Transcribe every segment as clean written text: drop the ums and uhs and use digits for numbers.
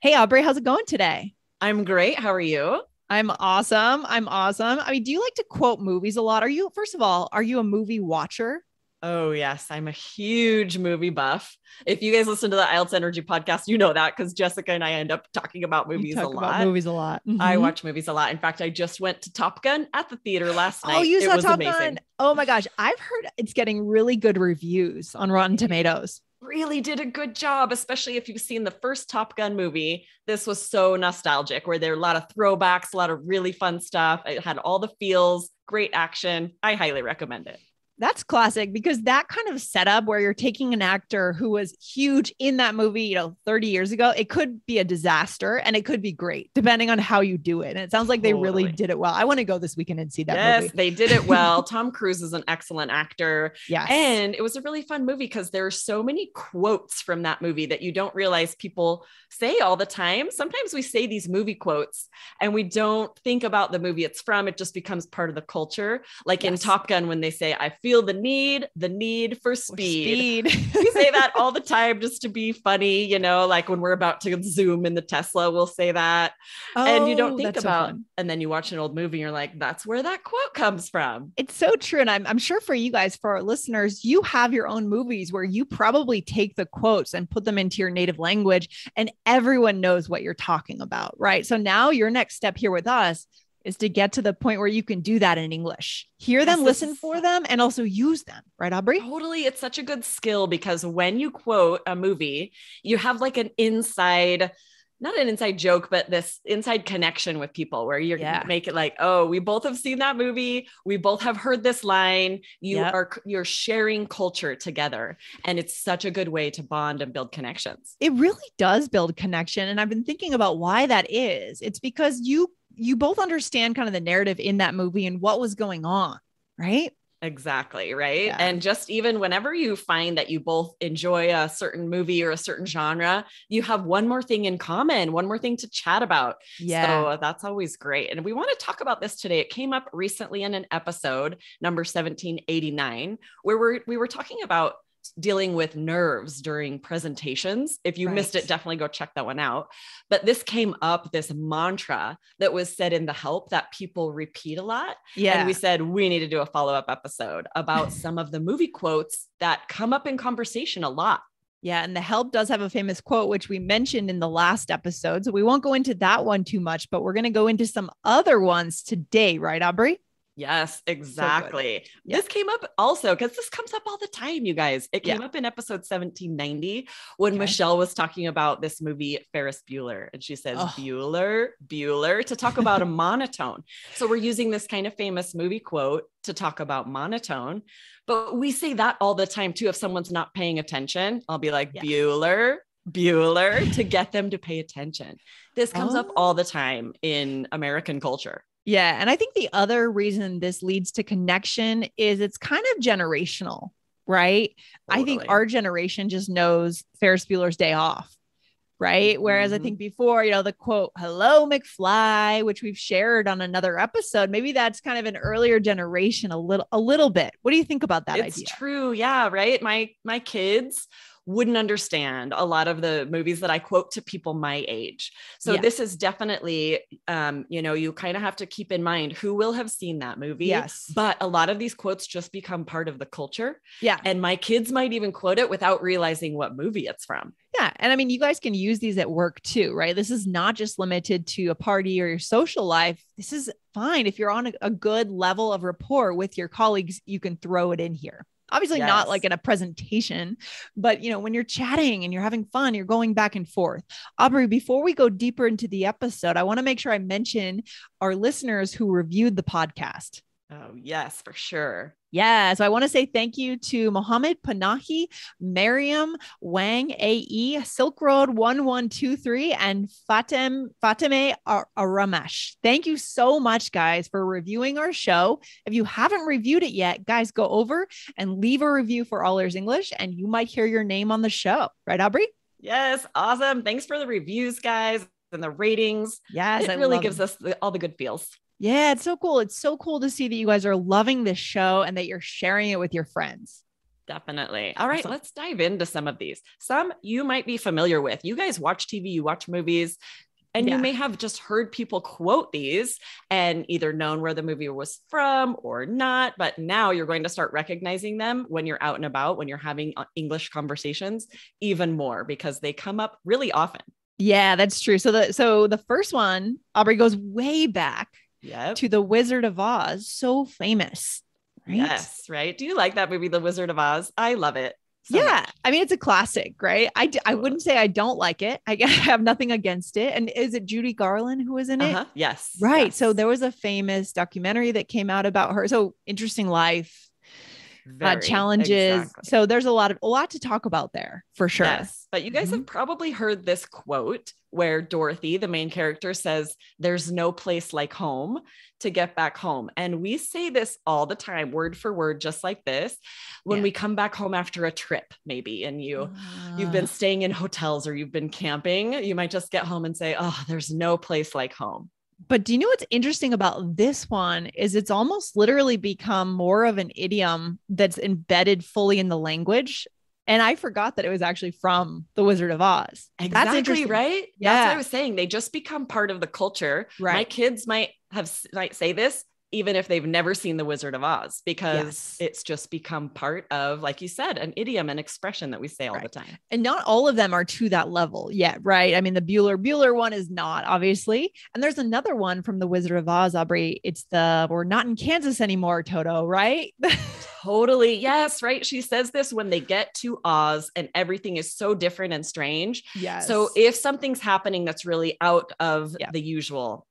Hey, Aubrey, how's it going today? I'm great. How are you? I'm awesome. I'm awesome. I mean, do you like to quote movies a lot? First of all, are you a movie watcher? Oh, yes. I'm a huge movie buff. If you guys listen to the IELTS Energy podcast, you know that because Jessica and I end up talking about You movies a talk about lot. movies a lot. I Mhm. watch movies a lot. In fact, I just went to Top Gun at the theater last Oh, night. you It saw was Top Gun. amazing. Oh my gosh. I've heard it's getting really good reviews on Rotten It Tomatoes. really did a good job, especially if you've seen the first Top Gun movie. This was so nostalgic, where there are a lot of throwbacks, a lot of really fun stuff. It had all the feels, great action. I highly recommend it. That's classic because that kind of setup where you're taking an actor who was huge in that movie, 30 years ago, it could be a disaster and it could be great depending on how you do it. And it sounds like they really Totally. did it well. I want to go this weekend and see that Yes, movie. they did it well. Tom Cruise is an excellent actor. Yes. And it was a really fun movie because there are so many quotes from that movie that you don't realize people say all the time. Sometimes we say these movie quotes and we don't think about the movie it's from. It just becomes part of the culture. Like in Yes. Top Gun, when they say, I feel the need for For speed. speed. We say that all the time just to be funny, like when we're about to zoom in the Tesla, we'll say that. And you don't Oh, think that's so about, fun. and then you watch an old movie and you're like, that's where that quote comes from. It's so true. And I'm sure for you guys, for our listeners, you have your own movies where you probably take the quotes and put them into your native language, and everyone knows what you're talking about. Right. So now your next step here with us is to get to the point where you can do that in English, hear Yes, them, this listen is for them, and also use them. Right, Aubrey? totally, it's such a good skill because when you quote a movie, you have like an inside, not an inside joke, but this inside connection with people where you Yeah. make it like, oh, we both have seen that movie. We both have heard this line. Yep. You're sharing culture together. And it's such a good way to bond and build connections. It really does build connection. And I've been thinking about why that is. It's because you both understand kind of the narrative in that movie and what was going on, right? Exactly. Right. Yeah. And just even whenever you find that you both enjoy a certain movie or a certain genre, you have one more thing in common, one more thing to chat about. Yeah. So that's always great. And we want to talk about this today. It came up recently in an episode, number 1789, where we were talking about dealing with nerves during presentations. If you missed it, Right. definitely go check that one out. But this came up, this mantra that was said in the help that people repeat a lot. And we Yeah. said, we need to do a follow-up episode about some of the movie quotes that come up in conversation a lot. Yeah. And the help does have a famous quote, which we mentioned in the last episode. So we won't go into that one too much, but we're going to go into some other ones today, right, Aubrey? Yes, So good. exactly. Yeah. This came up also because this comes up all the time, you guys. It Yeah. came up in episode 1790 when Okay. Michelle was talking about this movie, Ferris Bueller. And she says, Oh, Bueller, Bueller, to talk about a monotone. So we're using this kind of famous movie quote to talk about monotone. But we say that all the time too. If someone's not paying attention, I'll be like, yes. Bueller, Bueller, to get them to pay attention. This comes up Oh, all the time in American culture. yeah. And I think the other reason this leads to connection is it's kind of generational, right? I think Totally. our generation just knows Ferris Bueller's Day Off. Right. Whereas I Mhm. think before, the quote, hello, McFly, which we've shared on another episode, maybe that's kind of an earlier generation, a little bit. What do you think about that It's idea? true. Yeah, right. My kids wouldn't understand a lot of the movies that I quote to people my age. So Yeah. this is definitely you kind of have to keep in mind who will have seen that movie, Yes. but a lot of these quotes just become part of the culture. Yeah. And my kids might even quote it without realizing what movie it's from. Yeah. And I mean, you guys can use these at work too, right? This is not just limited to a party or your social life. This is fine. If you're on a good level of rapport with your colleagues, you can throw it in here. Obviously, not like Yes. in a presentation, but when you're chatting and you're having fun, you're going back and forth. Aubrey, before we go deeper into the episode, I want to make sure I mention our listeners who reviewed the podcast. Oh, yes, for sure. Yeah. So I want to say thank you to Mohammed Panahi, Mariam, Wang AE, Silk Road 1123, and Fatime Aramesh. Thank you so much, guys, for reviewing our show. If you haven't reviewed it yet, guys, go over and leave a review for All Ears English, and you might hear your name on the show. Right, Aubrey? Yes, awesome. Thanks for the reviews, guys, and the ratings. Yes, It I really love gives them. us all the good feels. Yeah, it's so cool. It's so cool to see that you guys are loving this show and that you're sharing it with your friends. Definitely. All right, Awesome. let's dive into some of these. Some you might be familiar with. You guys watch TV, you watch movies, and you may have just heard people quote these and either known where the movie was from or not. But now you're going to start recognizing them when you're out and about, when you're having English conversations, even more because they come up really often. Yeah, that's true. So the first one, Aubrey, goes way back to The Wizard of Oz. So famous. Right? Yes, right. Do you like that movie, The Wizard of Oz? I love it. So much. I mean, it's a classic, right? I wouldn't say I don't like it. I have nothing against it. And is it Judy Garland who was in it? Yes. Right. Yes. So there was a famous documentary that came out about her. So interesting life. Challenges. Exactly. So there's a lot to talk about there for sure. Yes, but you guys have probably heard this quote where Dorothy, the main character, says, "There's no place like home to get back home." And we say this all the time, word for word, just like this, when we come back home after a trip, maybe, and you've been staying in hotels or you've been camping, you might just get home and say, "Oh, there's no place like home." But do you know what's interesting about this one is it's almost literally become more of an idiom that's embedded fully in the language. And I forgot that it was actually from The Wizard of Oz. Exactly, that's interesting. Right? Yeah. That's what I was saying. They just become part of the culture. Right. My kids might say this even if they've never seen The Wizard of Oz, because it's just become part of, like you said, an idiom, an expression that we say all the time. And not all of them are to that level yet, right? I mean, the Bueller one is not, obviously. And there's another one from The Wizard of Oz, Aubrey. It's we're not in Kansas anymore, Toto, right? Totally. Yes. Right. She says this when they get to Oz and everything is so different and strange. Yes. So if something's happening that's really out of the usual,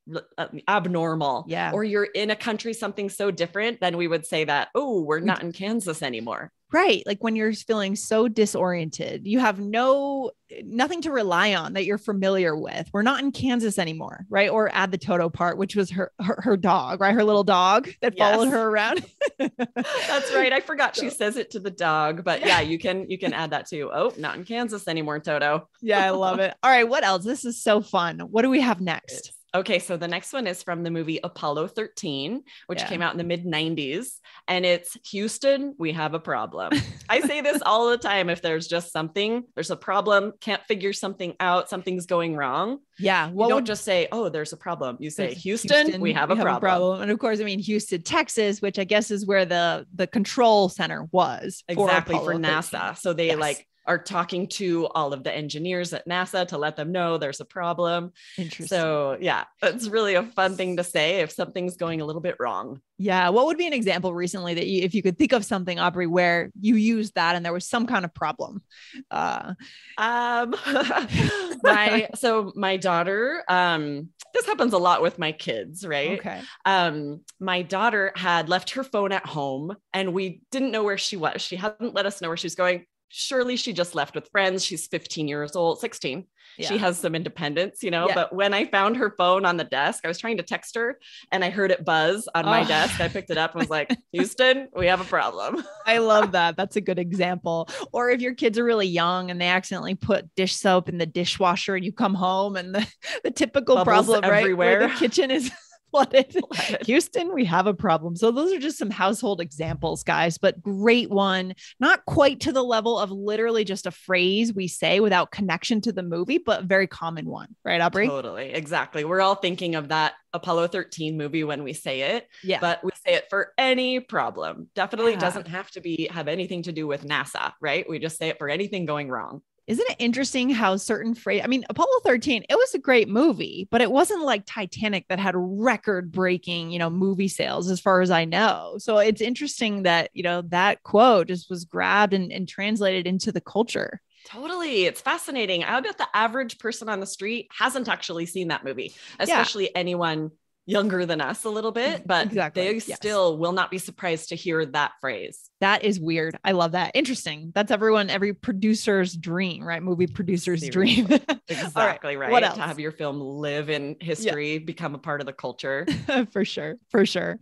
abnormal, or you're in a country, something so different, then we would say that, oh, we're not in Kansas anymore. Right. Like when you're feeling so disoriented, you have nothing to rely on that you're familiar with. We're not in Kansas anymore. Right. Or add the Toto part, which was her dog, right? Her little dog that followed her around. That's right. I forgot she says it to the dog, but you can add that too. Oh, not in Kansas anymore, Toto. Yeah. I love it. All right. What else? This is so fun. What do we have next? Okay, so the next one is from the movie Apollo 13, which came out in the mid-90s, and it's Houston, we have a problem. I say this all the time. If there's just there's a problem, can't figure something out, something's going wrong. Yeah. You don't just say, oh, there's a problem. You say, Houston, we have a problem. And of course, I mean, Houston, Texas, which I guess is where the control center was. Exactly, for NASA. So they are talking to all of the engineers at NASA to let them know there's a problem. Interesting. So it's really a fun thing to say if something's going a little bit wrong. Yeah. What would be an example recently that if you could think of something, Aubrey, where you used that and there was some kind of problem? My daughter, this happens a lot with my kids, right? Okay. My daughter had left her phone at home and we didn't know where she was. She hadn't let us know where she was going. Surely she just left with friends. She's 16 years old, 16. Yeah. She has some independence, but when I found her phone on the desk, I was trying to text her and I heard it buzz on my desk. I picked it up and was like, Houston, we have a problem. I love that. That's a good example. Or if your kids are really young and they accidentally put dish soap in the dishwasher and you come home and the typical Bubbles problem, everywhere. Right? Where the kitchen is flooded. Houston, we have a problem. So those are just some household examples, guys, but great one. Not quite to the level of literally just a phrase we say without connection to the movie, but a very common one, right, Aubrey? Totally. Exactly. We're all thinking of that Apollo 13 movie when we say it, but we say it for any problem. Definitely doesn't have to have anything to do with NASA, right? We just say it for anything going wrong. Isn't it interesting how certain phrase, I mean, Apollo 13, it was a great movie, but it wasn't like Titanic that had record breaking, movie sales as far as I know. So it's interesting that, that quote just was grabbed and translated into the culture. Totally. It's fascinating. I bet the average person on the street hasn't actually seen that movie, especially anyone younger than us a little bit, but they still will not be surprised to hear that phrase. That is weird. I love that. Interesting. That's every producer's dream, right? Movie producer's dream. Exactly. Right. What else? To have your film live in history, become a part of the culture. For sure. For sure.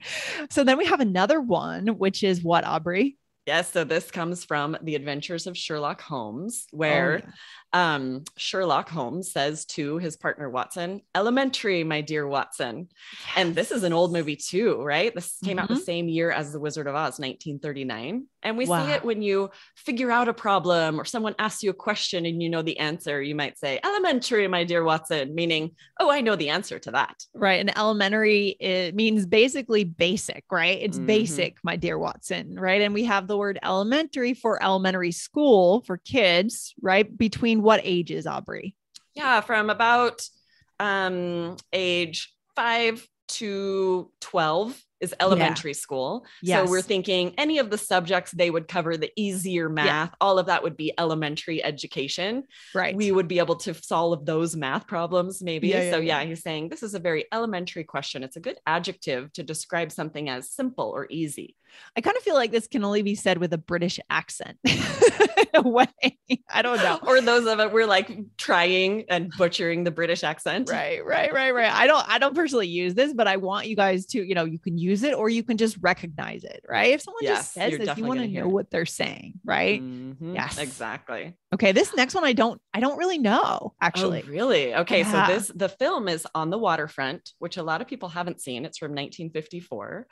So then we have another one, which is what, Aubrey? Yes. So this comes from The Adventures of Sherlock Holmes, where Sherlock Holmes says to his partner Watson, "Elementary, my dear Watson." Yes. And this is an old movie too, right? This came out the same year as The Wizard of Oz, 1939. And we see it when you figure out a problem or someone asks you a question and you know the answer. You might say, "Elementary, my dear Watson," meaning, oh, I know the answer to that. Right. And elementary, it means basically basic, right? It's basic, my dear Watson, right? And we have the word elementary for elementary school for kids, right? Between what ages, Aubrey? Yeah, from about age 5 to 12 is elementary school. Yes. So we're thinking any of the subjects they would cover, the easier math, all of that would be elementary education. Right. We would be able to solve those math problems maybe. He's saying this is a very elementary question. It's a good adjective to describe something as simple or easy. I kind of feel like this can only be said with a British accent in a way. I don't know. Or those of it, we're like trying and butchering the British accent. Right. I don't personally use this, but I want you guys to, you can use it or you can just recognize it, right? If someone just says this, you want to know what they're saying, right? Mm-hmm. Yes, exactly. Okay. This next one, I don't really know actually. Oh, really? Okay. So the film is On the Waterfront, which a lot of people haven't seen. It's from 1954,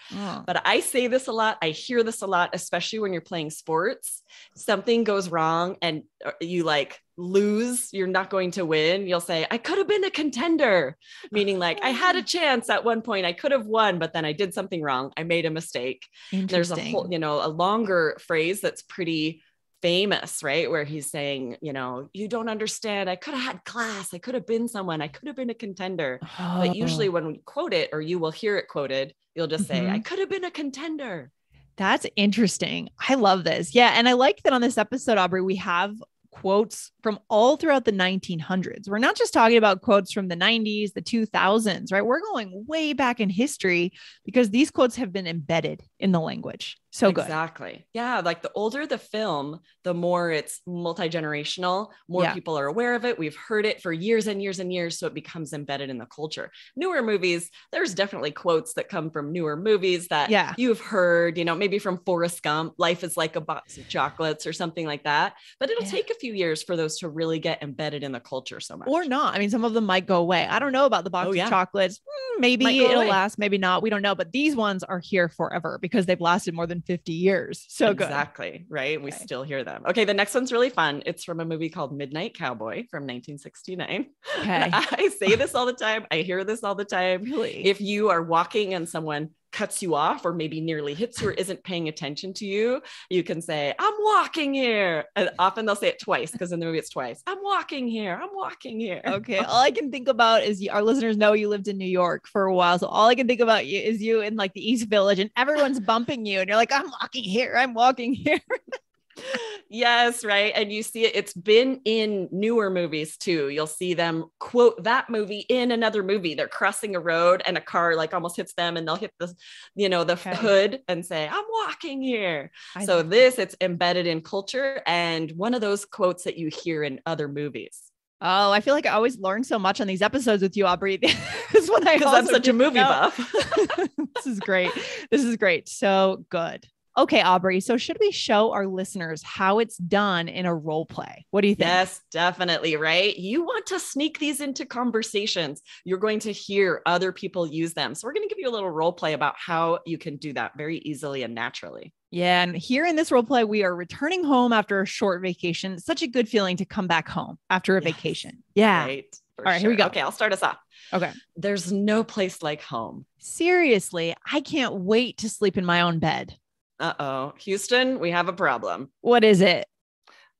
but I say this a lot. I hear this a lot, especially when you're playing sports. Something goes wrong and you like lose, you're not going to win. You'll say, "I could have been a contender," meaning like I had a chance at one point. I could have won, but then I did something wrong. I made a mistake. There's a whole, a longer phrase that's pretty famous, right? Where he's saying, "You don't understand. I could have had class. I could have been someone. I could have been a contender." But usually when we quote it, or you will hear it quoted, you'll just say, "I could have been a contender." That's interesting. I love this. Yeah. And I like that on this episode, Aubrey, we have quotes from all throughout the 1900s. We're not just talking about quotes from the 90s, the 2000s, right? We're going way back in history because these quotes have been embedded in the language. So good. Exactly. Yeah. Like the older the film, the more it's multi-generational, more people are aware of it. We've heard it for years and years and years. So it becomes embedded in the culture. Newer movies, there's definitely quotes that come from newer movies that you've heard, maybe from Forrest Gump, "Life is like a box of chocolates," or something like that. But it'll take a few years for those to really get embedded in the culture so much. Or not. I mean, some of them might go away. I don't know about the box of chocolates. Maybe it'll last, maybe not. We don't know. But these ones are here forever because they've lasted more than 50 years. So good. Exactly. Right. We still hear them. Okay. The next one's really fun. It's from a movie called Midnight Cowboy from 1969. Okay. I say this all the time. I hear this all the time. Really? If you are walking and someone cuts you off or maybe nearly hits you or isn't paying attention to you, you can say, "I'm walking here." And often they'll say it twice because in the movie it's twice. "I'm walking here. I'm walking here." Okay. All I can think about is our listeners know you lived in New York for a while. So all I can think about is you in like the East Village and everyone's bumping you and you're like, "I'm walking here. I'm walking here." Yes, right. And you see it, it's been in newer movies too. You'll see them quote that movie in another movie. They're crossing a road and a car like almost hits them and they'll hit the, the hood and say, "I'm walking here." So it's embedded in culture and one of those quotes that you hear in other movies. Oh, I feel like I always learn so much on these episodes with you, Aubrey. This is what because I'm such a movie buff. This is great. This is great. So good. Okay, Aubrey. So should we show our listeners how it's done in a role play? What do you think? Yes, definitely. Right. You want to sneak these into conversations. You're going to hear other people use them. So we're going to give you a little role play about how you can do that very easily and naturally. Yeah. And here in this role play, we are returning home after a short vacation. It's such a good feeling to come back home after a vacation. Yeah. Right. All right, here we go. Okay, I'll start us off. Okay. There's no place like home. Seriously, I can't wait to sleep in my own bed. Uh-oh. Houston, we have a problem. What is it?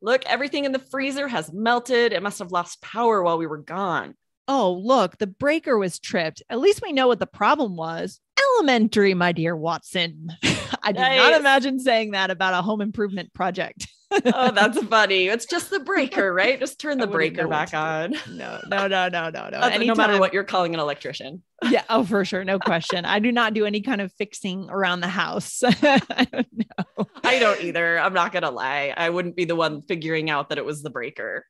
Look, everything in the freezer has melted. It must have lost power while we were gone. Oh, look, the breaker was tripped. At least we know what the problem was. Elementary, my dear Watson. I did not imagine saying that about a home improvement project. Oh, that's funny. It's just the breaker, right? Just turn the breaker back on. No. No matter what you're calling an electrician. Yeah. Oh, for sure. No question. I do not do any kind of fixing around the house. I don't know. I don't either. I'm not going to lie. I wouldn't be the one figuring out that it was the breaker.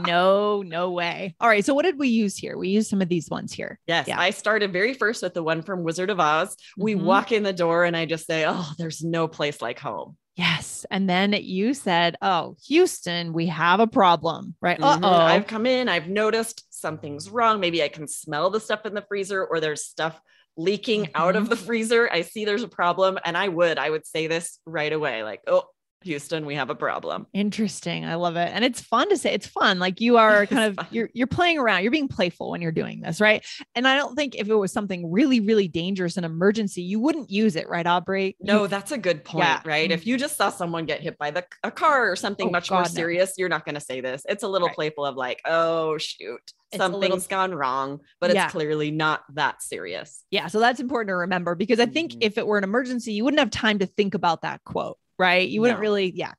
No way. All right. So what did we use here? We used some of these ones here. Yes. Yeah. I started very first with the one from Wizard of Oz. We walk in the door and I just say, oh, there's no place like home. Yes. And then you said, oh, Houston, we have a problem, right? I've come in, I've noticed something's wrong. Maybe I can smell the stuff in the freezer or there's stuff leaking out of the freezer. I see there's a problem. And I would say this right away. Like, oh, Houston, we have a problem. Interesting. I love it. And it's fun to say. It's fun. Like you are kind of, you're playing around. You're being playful when you're doing this. Right. And I don't think if it was something really, really dangerous, an emergency, you wouldn't use it. Right, Aubrey? No, that's a good point. Right. If you just saw someone get hit by a car or something more serious, you're not going to say this. It's a little playful of like, oh, shoot. Something's gone wrong, but it's clearly not that serious. Yeah. So that's important to remember because I think if it were an emergency, you wouldn't have time to think about that quote. Right. You wouldn't really. Yeah.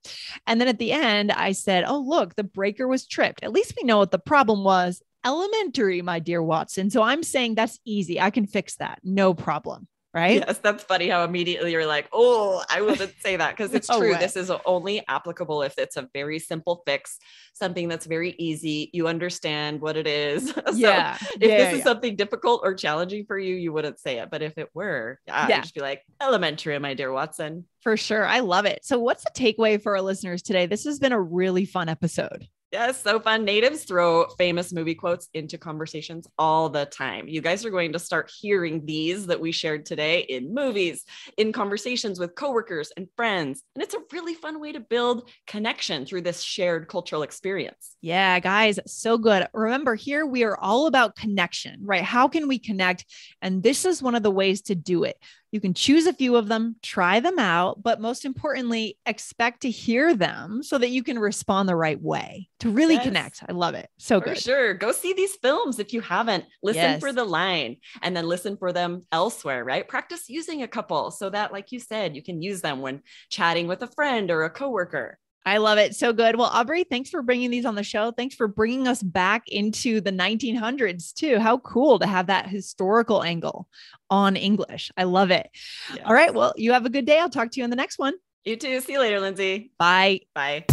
And then at the end, I said, oh, look, the breaker was tripped. At least we know what the problem was. Elementary, my dear Watson. So I'm saying that's easy. I can fix that. No problem. Right. Yes. That's funny how immediately you're like, oh, I wouldn't say that because it's true. This is only applicable if it's a very simple fix, something that's very easy. You understand what it is. So if this is something difficult or challenging for you, you wouldn't say it. But if it were, you'd just be like, elementary, my dear Watson. For sure. I love it. So what's the takeaway for our listeners today? This has been a really fun episode. Yes, so fun. Natives throw famous movie quotes into conversations all the time. You guys are going to start hearing these that we shared today in movies, in conversations with coworkers and friends. And it's a really fun way to build connection through this shared cultural experience. Yeah, guys, so good. Remember, here we are all about connection, right? How can we connect? And this is one of the ways to do it. You can choose a few of them, try them out, but most importantly, expect to hear them so that you can respond the right way to really connect. I love it. So good. For sure. Go see these films if you haven't. Listen for the line and then listen for them elsewhere, right? Practice using a couple so that, like you said, you can use them when chatting with a friend or a coworker. I love it. So good. Well, Aubrey, thanks for bringing these on the show. Thanks for bringing us back into the 1900s too. How cool to have that historical angle on English. I love it. Yes. All right. Well, you have a good day. I'll talk to you in the next one. You too. See you later, Lindsay. Bye. Bye.